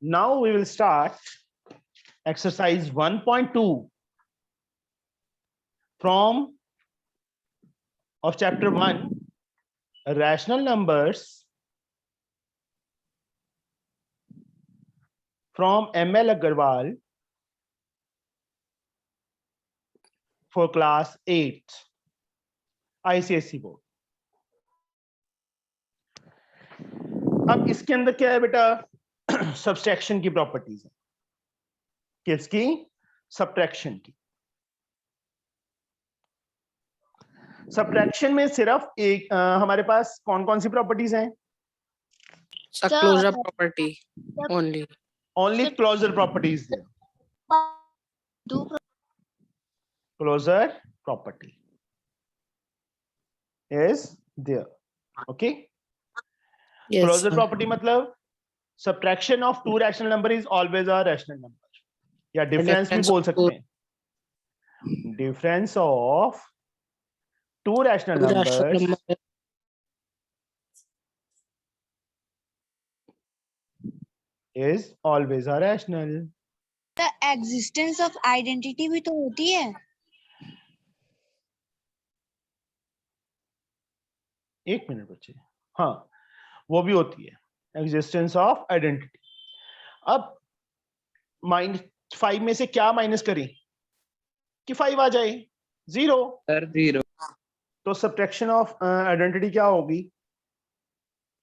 Now we will start exercise 1.2 from of chapter 1, rational numbers, from ML Agarwal for class 8 ICSE board. अब इसके अंदर क्या है बेटा, सब्सट्रैक्शन की प्रॉपर्टीज है। किसकी? सब्ट्रैक्शन की। सब्ट्रैक्शन में सिर्फ एक हमारे पास कौन कौन सी प्रॉपर्टीज हैं? Closure property only closure properties there. Closure property is there. Okay. Yes, Closure sir. property मतलब subtraction of two rational number is always a rational number, या difference भी बोल सकते हैं। Difference of two rational numbers is always a rational. The existence of identity भी तो होती है। एक मिनट बच्चे, हाँ वो भी होती है, एग्जिस्टेंस ऑफ आइडेंटिटी। अब -5 में से क्या माइनस करें कि 5 आ जाए? 0। तो सब्ट्रैक्शन ऑफ आइडेंटिटी क्या होगी?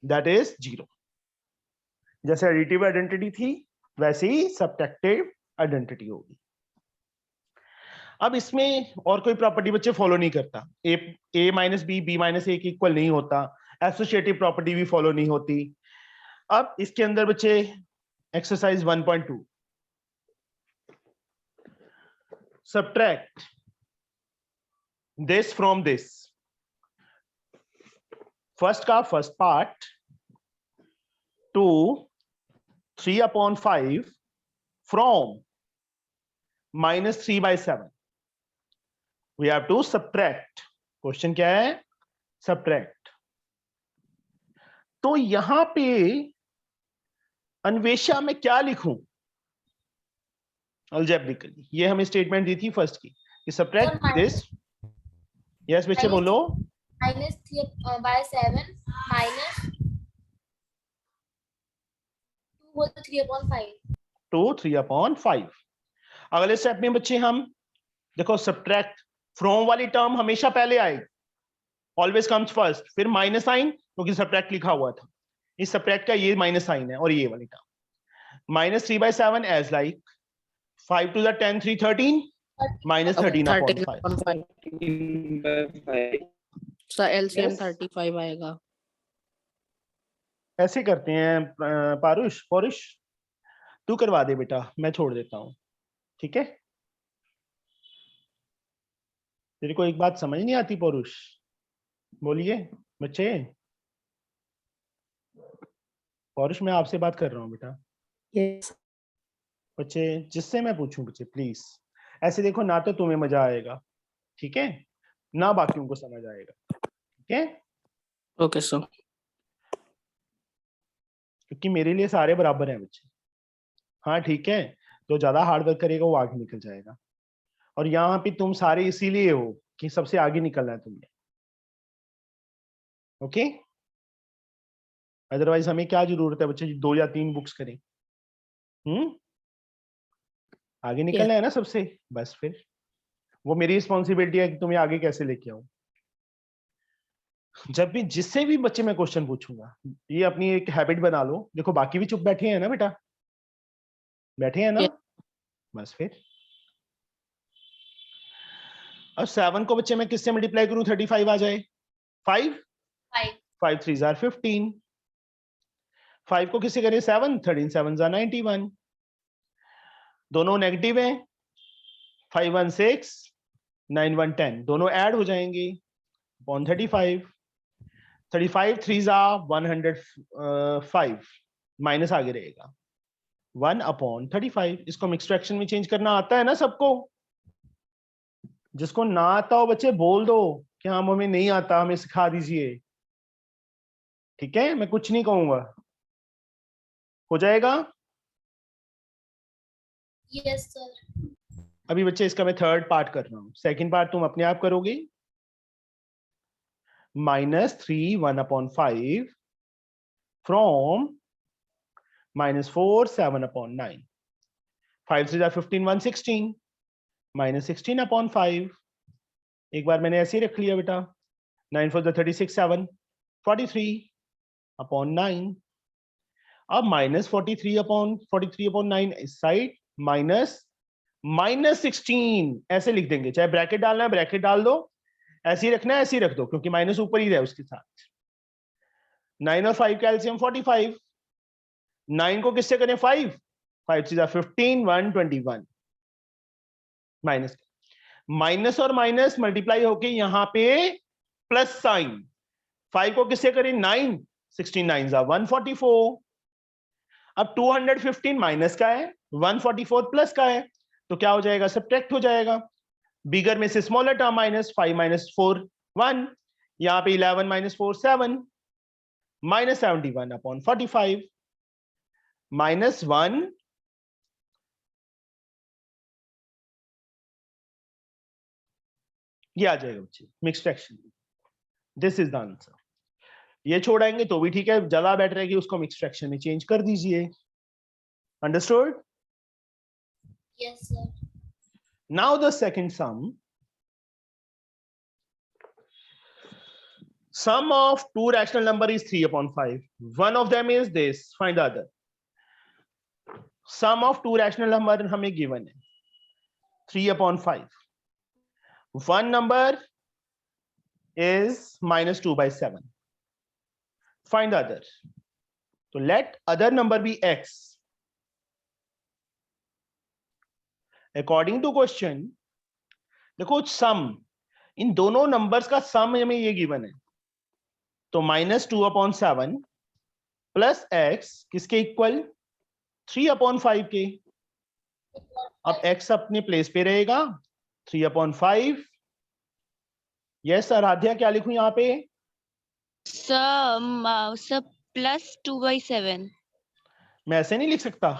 That is 0। जैसे एडिटिव आइडेंटिटी थी वैसे ही सब्ट्रैक्टिव आइडेंटिटी होगी। अब इसमें और कोई प्रॉपर्टी बच्चे फॉलो नहीं करता। a minus B, B minus A के इक्वल नहीं होता, एसोसिएटिव प्रॉपर्टी भी फॉलो नहीं होती। अब इसके अंदर बच्चे exercise 1.2, subtract this from this. First का first part 2 3/5 from -3/7। We have to subtract. Question क्या है? सब्ट्रैक्ट। तो यहां पे अन्वेषा में क्या लिखूं अलजेब्रिकली? ये हमें स्टेटमेंट दी थी फर्स्ट की कि सब्ट्रैक्ट दिस। यस बच्चे बोलो। -3/7 -2 3/5। अगले स्टेप में बच्चे हम देखो, सब्ट्रैक्ट फ्रॉम वाली टर्म हमेशा पहले आएगी, ऑलवेज कम्स फर्स्ट, फिर माइनस साइन क्योंकि सब्ट्रैक्ट लिखा हुआ था। इस सब्ट्रैक्ट का ये माइनस साइन है और ये वाली term -3/7 as like 5 to the 10 3 13 -13/5। Sir LCM 35 आएगा। ऐसे करते हैं पौरुष तू करवा दे बेटा, मैं छोड़ देता हूं, ठीक है? तेरे को एक बात समझ नहीं आती पौरुष? बोलिए बच्चे। पौरुष मैं आपसे बात कर रहा हूँ बेटा। यस बच्चे जिससे मैं पूछूं बच्चे प्लीज ऐसे देखो, ना तो तुम्हें मजा आएगा, ठीक है, ना बाकियों को समझ आएगा, ठीक है? Okay sir. क्योंकि मेरे लिए सारे बराबर हैं बच्चे। हाँ ठीक है, जो ज्यादा हार्ड वर्क करेगा वो आगे निकल जाएगा। और यहाँ पे तुम सारे इसीलिए हो कि सबसे आगे निकलना है तुमने, ओके? अदरवाइज हमें क्या जरूरत है बच्चे 2 या 3 बुक्स करें? आगे निकलना है ना सबसे, बस फिर वो मेरी रिस्पॉन्सिबिलिटी है कि तुम्हें आगे कैसे लेके आऊं। जब भी जिससे भी बच्चे मैं क्वेश्चन पूछूंगा, ये अपनी एक हैबिट बना लो। देखो बाकी भी चुप बैठे हैं ना बेटा, बैठे हैं ना? बस फिर अब 7 को बच्चे मैं किससे मल्टीप्लाई करूं 35 आ जाए? 5 3 are 15। 5 को किससे करें? 7 13 7 are 91। दोनों नेगेटिव हैं, 5 1 6 9 1 10, दोनों ऐड हो जाएंगे अपॉन 35। 35 3 are 105, माइनस आगे रहेगा 1/35। इसको हम एक्सट्रैक्शन में चेंज करना आता है ना सबको? जिसको ना आता हो बच्चे बोल दो कि हाँ हमें नहीं आता, हमें सिखा दीजिए, ठीक है? मैं कुछ नहीं कहूंगा, हो जाएगा। Yes, sir. अभी बच्चे इसका मैं थर्ड पार्ट कर रहा हूँ, सेकंड पार्ट तुम अपने आप करोगे। -3 1/5 फ्रॉम -4 7/9, 5 3 15 116 -16/5। एक बार मैंने ऐसे ही रख लिया बेटा। 9 4 36 7 43/9। अब -43/9 इस साइड -16 ऐसे लिख देंगे। चाहे ब्रैकेट डालना है ब्रैकेट डाल दो, ऐसे ही रखना है ऐसे ही रख दो, क्योंकि माइनस ऊपर ही रहे उसके साथ। 9 और 5 का एलसीएम 45। 9 को किससे करें 5 5 3 15 121 माइनस माइनस और माइनस मल्टीप्लाई होके यहाँ पे प्लस साइन। 5 को किससे करें 9 16 9 144। अब 215 माइनस का है, 144 प्लस का है, तो क्या हो जाएगा सब्ट्रैक्ट हो जाएगा। बिगर में से स्मॉलर टर्म -5 -4 1, यहाँ पे 11 -4 7 -71/45 -1 ये आ जाएगा बच्चे mixed fraction. This is the answer. ये छोड़ाएंगे तो भी ठीक है, ज्यादा बेटर है कि उसको मिक्स्ड फ्रैक्शन में चेंज कर दीजिए। Understood? Yes, sir. Now the second sum of two rational number is 3/5. One of them is this. Find the other. Sum of two rational number हमें given है 3/5. One number is -2/7. Find the other. So let other number be x. According to question, देखो sum इन दोनों numbers का सम हमें ये given है, तो -2/7 plus x किसके इक्वल 3/5 के। अब x अपने प्लेस पे रहेगा 3/5। यस आराध्या क्या लिखूं यहाँ पे? सर +2/7। मैं ऐसे नहीं लिख सकता।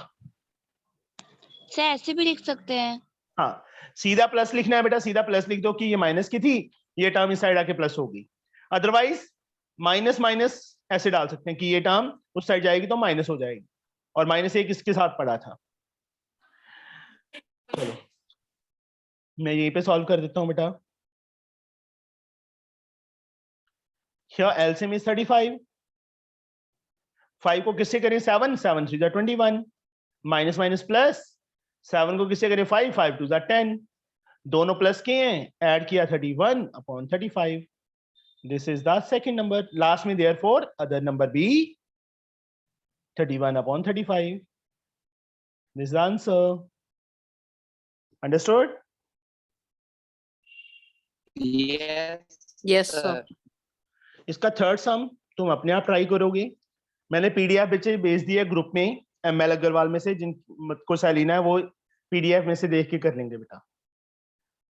सर ऐसे भी लिख सकते हैं। हाँ सीधा प्लस लिखना है बेटा, सीधा प्लस लिख दो कि ये माइनस की थी, ये टर्म इस साइड आके प्लस होगी। अदरवाइज माइनस माइनस ऐसे डाल सकते हैं कि ये टर्म उस साइड जाएगी तो माइनस हो जाएगी, और -1 किसके साथ पड़ा था। चलो मैं यहीं पे सॉल्व कर देता हूं बेटा। Here LCM is 35. 5 को किससे करें 7 7 3 21 माइनस माइनस प्लस। 7 को किससे करें 5 5 2 10, दोनों प्लस किए हैं, ऐड किया 31/35। This is the second number. Last में therefore other number B 31/35। This is the answer. Understood? Yes, sir. इसका थर्ड सम तुम अपने आप ट्राई करोगे। मैंने पीडीएफ बच्चे भेज दिया ग्रुप में ML अग्रवाल में से, जिनको सैलीना है वो पीडीएफ में से देख के कर लेंगे बेटा,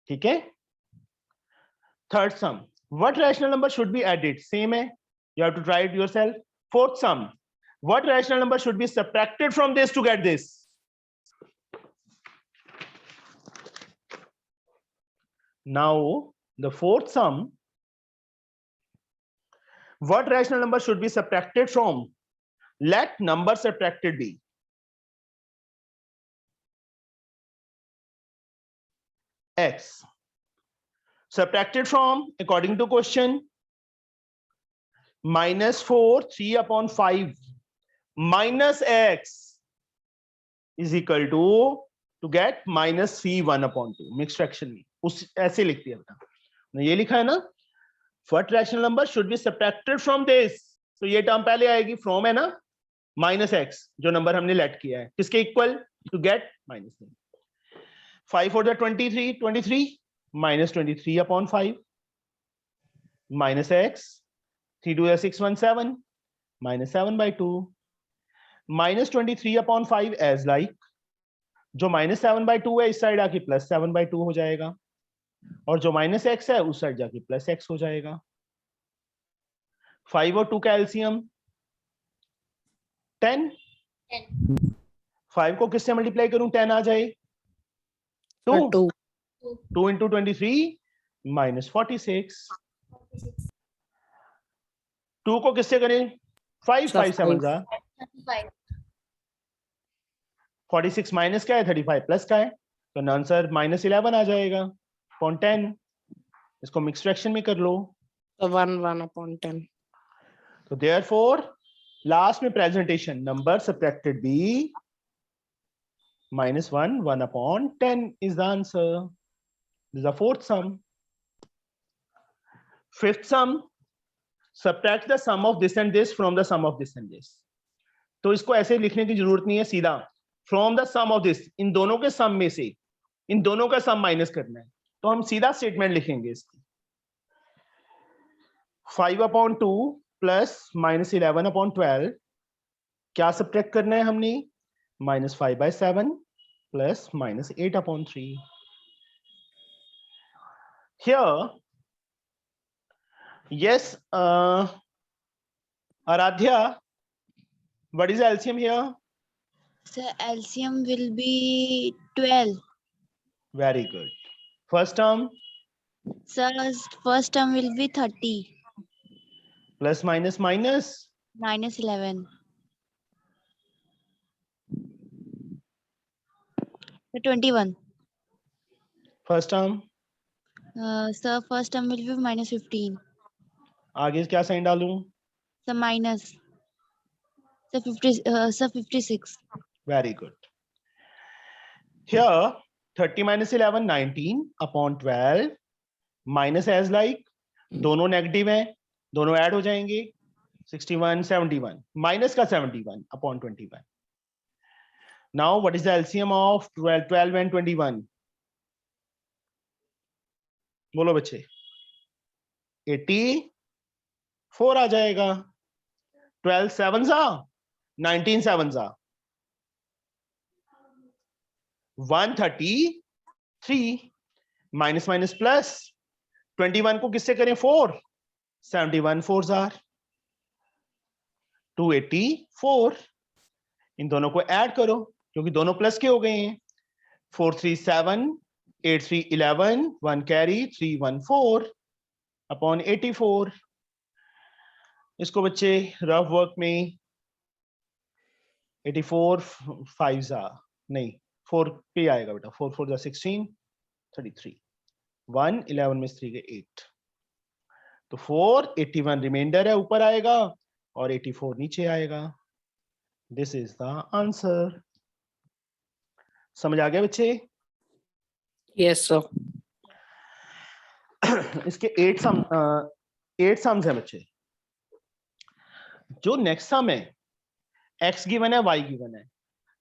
ठीक है। Third sum, what rational number should be added, same है, you have to try it yourself. Fourth sum, what rational number should be subtracted from this to get this. Now the fourth sum, what rational number should be subtracted from? Let number subtracted be x. Subtracted from, according to question, -4 3/5 minus x is equal to get -3 1/2 mix fraction में उस ऐसे लिख दिया बेटा। ये लिखा है ना, what rational number should be subtracted from this, तो ये टर्म पहले आएगी, फ्रॉम है ना, -x जो नंबर हमने लेट किया है किसके equal to get -3। 5 4 23 23 -23/5 -x 3 2 6 1 7 -7/2 -23/5 as like, जो -7/2 है इस साइड आके +7/2 हो जाएगा, और जो -x है उस साइड जाके +x हो जाएगा। 5 और 2 का एलसीएम 10। 5 को किससे मल्टीप्लाई करूं 10 आ जाए, 2 2. 2 into 23 minus 46. 2 को किससे करें? 5 Sir, 5 7 जा 35. 46 माइनस क्या है? 35 प्लस का है, तो आंसर -11 आ जाएगा अपॉन 10। इसको मिक्स फ्रैक्शन में कर लो। So 1 upon 10. तो देयरफॉर लास्ट में presentation number subtracted B -1 1 upon 10 is the answer. This is the fourth sum. Fifth sum, subtract the sum of this and this from the sum of this and this. तो इसको ऐसे लिखने की जरूरत नहीं है, सीधा from the sum of this, in दोनों के सम में से इन दोनों का सम माइनस करना है, तो हम सीधा स्टेटमेंट लिखेंगे इसकी 5 upon 2 प्लस -11 upon 12, क्या सब्ट्रैक्ट करना है हमने? -5/7 plus -8 upon 3. Here, yes, Aradhya, what is the LCM here? Sir, LCM will be 12. Very good. First term Sir, first term will be 30 plus minus minus minus 11. So 21. first term. Sir, first term will be minus 15. आगे क्या sign डालूं? Sir, minus. Sir, 50. Sir, 56. Very good. Here 30 minus 11 19 upon 12 minus as like दोनों negative हैं, दोनों add हो जाएंगे 61 71 minus का 71 upon 21. Now what is the LCM of 12 and 21? बोलो बच्चे 84 आ जाएगा. 12 sevens are 19 sevens are 133 minus minus plus 21 को किससे करें? 4 71 4s are 284. इन दोनों को ऐड करो क्योंकि दोनों प्लस के हो गए हैं. 4 3 7 8 3 11 1 कैरी 3 1 4 अपॉन 84. इसको बच्चे रफ वर्क में 84 5s are नहीं 4 पे आएगा बेटा. 4 4 जा 16 33 1 11 में 3 के 8, तो 4 81 रिमाइंडर है ऊपर आएगा और 84 नीचे आएगा. This is the answer. समझ आ गया बच्चे? Yes, sir. इसके 8 सम्स है बच्चे. जो नेक्स्ट सम है x गिवन है y गिवन है,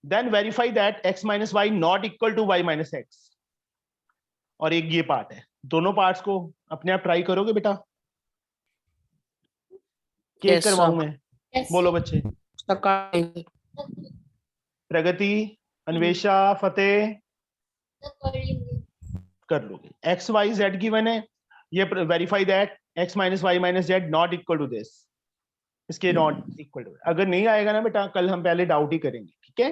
then verify that x minus Y not equal to y minus X. और एक ये पार्ट है, दोनों पार्ट्स को अपने आप ट्राई करोगे बेटा? Cake Yes, करवाऊं sir. मैं? Yes. बोलो बच्चे. According. प्रगति, अन्वेषा, फतेह कर लोगे. x y z गिवन है, ये verify that x minus Y minus Z not equal to this. इसके नॉट इक्वल टू, अगर नहीं आएगा ना बेटा कल हम पहले डाउट ही करेंगे, ठीक है?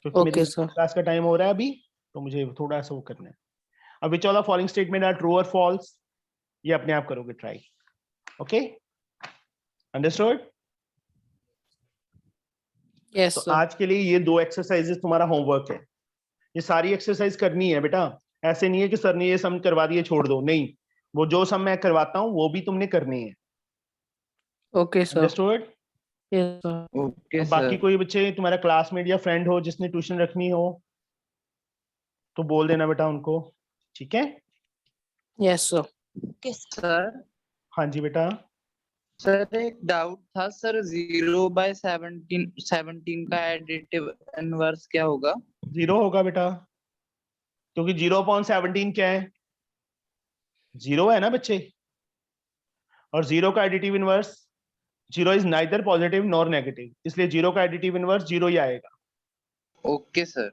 क्योंकि Okay, मेरी sir. क्लास का टाइम हो रहा है अभी, तो मुझे थोड़ा सा वो करना है. अब which of the following statement are true और फॉल्स, ये अपने आप करोगे ट्राई. Okay, understood? Yes, तो sir. आज के लिए ये 2 एक्सरसाइजेस तुम्हारा होमवर्क है. ये सारी एक्सरसाइज करनी है बेटा. ऐसे नहीं है कि सर ने ये सम करवा दिए छोड़ दो, नहीं, वो जो सम मैं करवाता हूँ वो भी तुमने करनी है. Okay, sir. Understood? Yes, sir. Okay बाकी सर. कोई बच्चे तुम्हारा क्लासमेट या फ्रेंड हो जिसने ट्यूशन रखनी हो तो बोल देना बेटा उनको, ठीक है? Yes, sir. Okay, sir. Sir हाँ जी बेटा. सर एक डाउट था सर, 0/17 का एडिटिव इनवर्स क्या होगा? 0 होगा बेटा, क्योंकि 0/17 क्या है? 0 है ना बच्चे. और 0 का additive inverse 0 is neither positive nor negative, इसलिए 0 का एडिटिव इनवर्स 0 ही आएगा. Okay sir.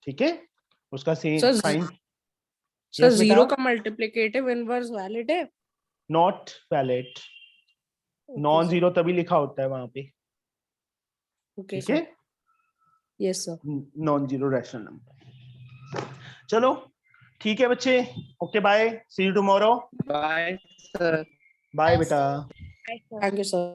ठीक है? उसका Sir, साइन Sir, Yes, 0 बेटा. का multiplicative inverse valid है? Not valid. Okay, non sir. Zero तभी लिखा होता है वहां पे, Okay, ठीक है? sir. Yes, sir. Non zero rational number. चलो ठीक है बच्चे, okay bye, see you tomorrow, bye sir. Bye Bye, बेटा। sir. Thank you, sir.